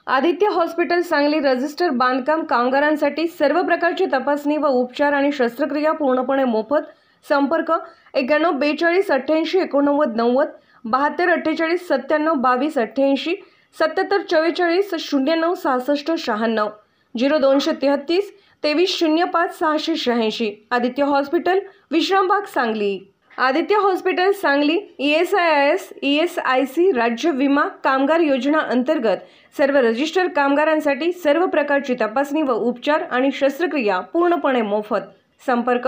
Aditya hospital Sangli register बांधकाम कामगारांसाठी सर्व प्रकारची तपासणी व उपचार आणि शस्त्रक्रिया पूर्णपणे मोफत। संपर्क 91 42 88 89 90 72 48 97 22 88 77 44 09 66 96 0233 23 05 686। Aditya hospital Vishrambag Sangli. Aditya hospital Sangli ESIS ESIC राज्य विमा कामगार योजना अंतर्गत सर्व रजिस्टर कामगारांसाठी सर्व प्रकारची तपासणी व उपचार आणि शस्त्रक्रिया पूर्णपणे मोफत। संपर्क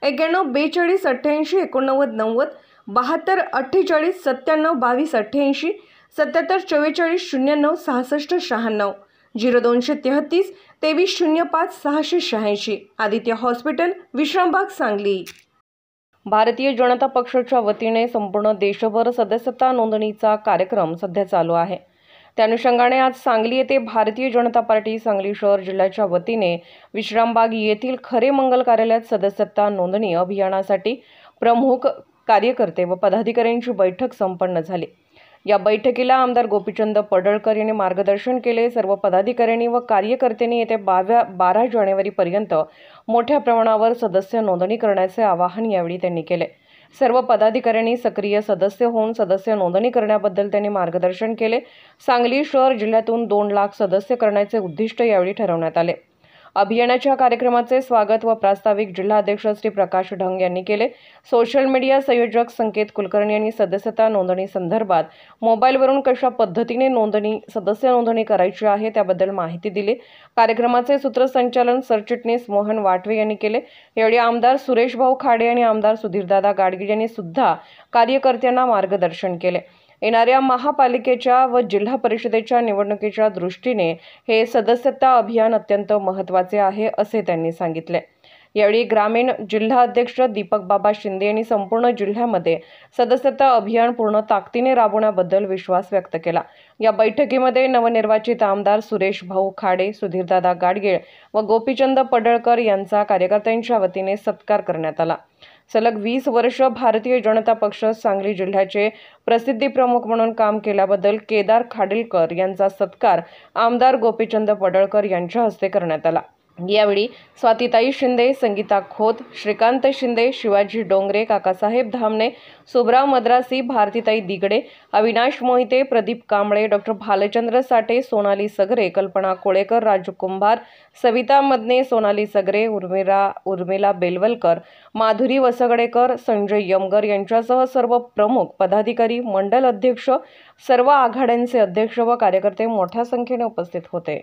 91 42 88 89 90 72 48 97 22 88 77 44 09 66 96 0233 23 05 686। आदित्य हॉस्पिटल विश्रामबाग सांगली। भारतीय जनता पक्षाच्या वतीने संपूर्ण देशभर सदस्यता नोंदणीचा कार्यक्रम सध्या चालू आहे। त्या अनुषंगाने आज सांगली येथे भारतीय जनता पार्टी सांगली शहर जिल्ह्याच्या वतीने विश्रामबाग येथील खरे मंगल कार्यालयात सदस्यता नोंदणी अभियानासाठी प्रमुख कार्यकर्ते व पदाधिकाऱ्यांची बैठक संपन्न झाली। या बैठकीला आमदार गोपीचंद पडळकर यांनी मार्गदर्शन केले। सर्व पदाधिकाऱ्यांनी व कार्यकर्त्यांनी येत्या 12 जानेवारीपर्यंत मोठ्या प्रमाणावर सदस्य नोंदणी करण्याचे आवाहन यावेळी त्यांनी केले। सर्व पदाधिकाऱ्यांनी सक्रिय सदस्य होऊन सदस्य नोंदणी करण्याबद्दल त्यांनी मार्गदर्शन केले। सांगली शहर जिल्ह्यातून 2 लाख सदस्य करण्याचे उद्दिष्ट यावेळी ठरवण्यात आले। अभियानाच्या कार्यक्रमाचे स्वागत व प्रास्ताविक जिल्हाध्यक्ष श्री प्रकाश ढंग यांनी केले। सोशल मीडिया संयोजक संकेत कुलकर्णी यांनी सदस्यता नोंदणी संदर्भात मोबाईलवरून कशा पद्धतीने सदस्य नोंदणी करायची आहे त्याबद्दल माहिती दिली। कार्यक्रमाचे सूत्रसंचालन सरचिटणीस मोहन वाटवे यांनी केले। यावेळी आमदार सुरेश भाऊ खाडे आणि आमदार सुधीरदादा गाडगीळ यांनी सुद्धा कार्यकर्त्यांना मार्गदर्शन केले। येणाऱ्या महापालिकेच्या व जिल्हा परिषदेच्या निवडणुकीच्या दृष्टीने हे सदस्यता अभियान अत्यंत महत्त्वाचे आहे असे त्यांनी सांगितले। यावेळी ग्रामीण जिल्हा अध्यक्ष दीपक बाबा शिंदे यांनी संपूर्ण जिल्ह्यामध्ये सदस्यता अभियान पूर्ण ताकदीने राबवण्याबद्दल विश्वास व्यक्त केला। या बैठकीमध्ये नवनिर्वाचित आमदार सुरेश भाऊ खाडे, सुधीरदादा गाडगीळ व गोपीचंद पडळकर यांचा कार्यकर्त्यांच्या वतीने सत्कार करण्यात आला। सलग 20 वर्ष भारतीय जनता पक्ष सांगली जिल्ह्याचे प्रसिद्धी प्रमुख म्हणून काम केल्याबद्दल केदार खाडीलकर यांचा सत्कार आमदार गोपीचंद पडळकर यांच्या हस्ते करण्यात आला। यावेळी स्वातीताई शिंदे, संगीता खोत, श्रीकांत शिंदे, शिवाजी डोंगरे, काकासाहेब धामणे, सुब्राव मद्रासी, भारतीताई दिगडे, अविनाश मोहिते, प्रदीप कांबळे, डॉक्टर भालचंद्र साठे, सोनाली सगरे, कल्पना कोळेकर, राजू कुंभार, सविता मदने, सोनाली सगरे, उर्मिला बेलवलकर, माधुरी वसगडेकर, संजय यमगर यांच्यासह सर्व प्रमुख पदाधिकारी, मंडल अध्यक्ष, सर्व आघाड्यांचे अध्यक्ष व कार्यकर्ते मोठ्या संख्येने उपस्थित होते।